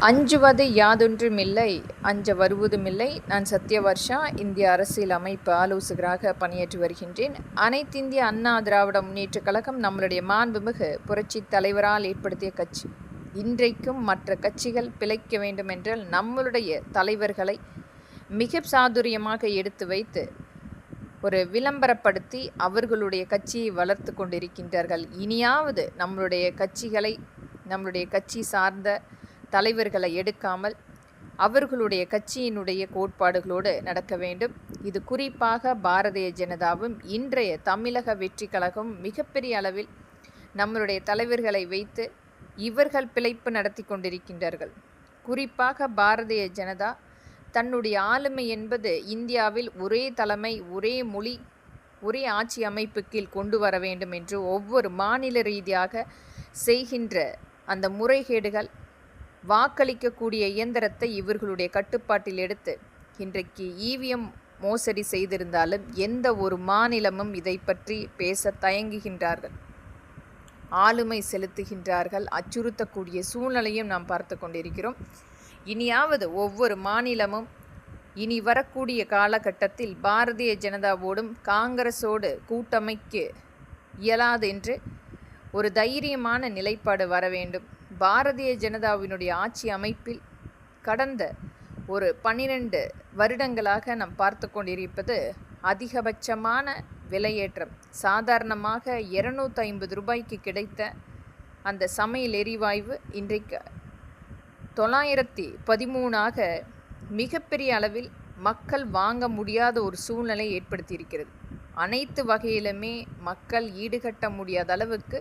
அஞ்சுவது யாதொன்றுமில்லை, அஞ்ச வருவதுமில்லை. நான் சத்யவர்ஷா, இந்திய அரசியல் அமைப்பு ஆலோசகராக பணியாற்றி வருகின்றேன். அனைத்திந்திய அண்ணா திராவிட முன்னேற்றக் கழகம் நம்மளுடைய மாண்புமிகு புரட்சித் தலைவரால் ஏற்படுத்திய கட்சி. இன்றைக்கும் மற்ற கட்சிகள் பிழைக்க வேண்டுமென்றால் நம்மளுடைய தலைவர்களை மிக சாதுரியமாக எடுத்து வைத்து ஒரு விளம்பரப்படுத்தி அவர்களுடைய கட்சியை வளர்த்து கொண்டிருக்கின்றார்கள். இனியாவது நம்மளுடைய கட்சிகளை, நம்மளுடைய கட்சி சார்ந்த தலைவர்களை எடுக்காமல் அவர்களுடைய கட்சியினுடைய கோட்பாடுகளோடு நடக்க வேண்டும். இது குறிப்பாக பாரதிய ஜனதாவும் இன்றைய தமிழக வெற்றி கழகம் மிகப்பெரிய அளவில் நம்மளுடைய தலைவர்களை வைத்து இவர்கள் பிழைப்பு நடத்தி கொண்டிருக்கின்றார்கள். குறிப்பாக பாரதிய ஜனதா தன்னுடைய ஆளுமை என்பது இந்தியாவில் ஒரே தலைமை, ஒரே மொழி, ஒரே ஆட்சி அமைப்பு கீழ் கொண்டு வர வேண்டும் என்று ஒவ்வொரு மாநில ரீதியாக செய்கின்ற அந்த முறைகேடுகள், வாக்களிக்கக்கூடிய இயந்திரத்தை இவர்களுடைய கட்டுப்பாட்டில் எடுத்து இன்றைக்கு இவிஎம் மோசடி செய்திருந்தாலும் எந்த ஒரு மாநிலமும் இதை பற்றி பேச தயங்குகின்றார்கள், ஆளுமை செலுத்துகின்றார்கள், அச்சுறுத்தக்கூடிய சூழ்நிலையும் நாம் பார்த்து கொண்டிருக்கிறோம். இனியாவது ஒவ்வொரு மாநிலமும் இனி வரக்கூடிய காலகட்டத்தில் பாரதிய ஜனதாவோடும் காங்கிரஸோடு கூட்டமைக்க இயலாது என்று ஒரு தைரியமான நிலைப்பாடு வர வேண்டும். பாரதிய ஜனதாவினுடைய ஆட்சி அமைப்பில் கடந்த ஒரு 12 வருடங்களாக நாம் பார்த்து கொண்டிருப்பது அதிகபட்சமான விலையேற்றம். சாதாரணமாக 250 ரூபாய்க்கு கிடைத்த அந்த சமையல் எரிவாயு இன்றைக்கு 913ஆக மிகப்பெரிய அளவில் மக்கள் வாங்க முடியாத ஒரு சூழ்நிலை ஏற்படுத்தியிருக்கிறது. அனைத்து வகையிலுமே மக்கள் ஈடுகட்ட முடியாத அளவுக்கு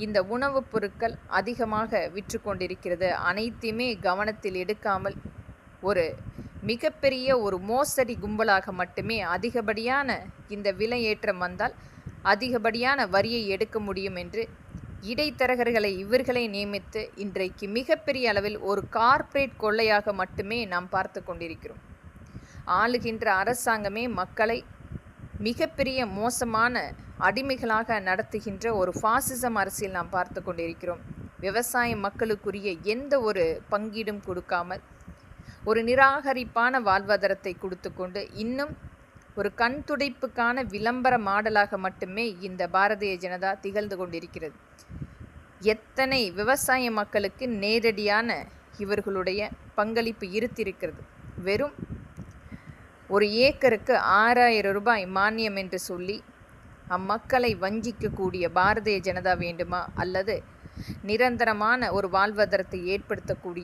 இந்த உணவுப் பொருட்கள் அதிகமாக விற்று கொண்டிருக்கிறது. அனைத்தையுமே கவனத்தில் எடுக்காமல் ஒரு மிகப்பெரிய ஒரு மோசடி கும்பலாக மட்டுமே அதிகப்படியான இந்த விலையேற்றம் வந்தால் அதிகப்படியான வரியை எடுக்க முடியும் என்று இடைத்தரகர்களை இவர்களை நியமித்து இன்றைக்கு மிகப்பெரிய அளவில் ஒரு கார்ப்பரேட் கொள்ளையாக மட்டுமே நாம் பார்த்து கொண்டிருக்கிறோம். ஆளுகின்ற அரசாங்கமே மக்களை மிகப்பெரிய மோசமான அடிமைகளாக நடத்துகின்ற ஒரு பாசிசம் அரசியல் நாம் பார்த்து கொண்டிருக்கிறோம். விவசாய மக்களுக்குரிய எந்த ஒரு பங்கீடும் கொடுக்காமல் ஒரு நிராகரிப்பான வாழ்வாதாரத்தை கொடுத்து கொண்டு இன்னும் ஒரு கண் துடைப்புக்கான விளம்பர மாடலாக மட்டுமே இந்த பாரதிய ஜனதா திகழ்ந்து கொண்டிருக்கிறது. எத்தனை விவசாய மக்களுக்கு நேரடியான இவர்களுடைய பங்களிப்பு இருத்திருக்கிறது. வெறும் ஒரு ஏக்கருக்கு 6000 ரூபாய் மானியம் என்று சொல்லி அம்மக்களை வஞ்சிக்கக்கூடிய பாரதிய ஜனதா வேண்டுமா, அல்லது நிரந்தரமான ஒரு வாழ்வாதாரத்தை ஏற்படுத்தக்கூடிய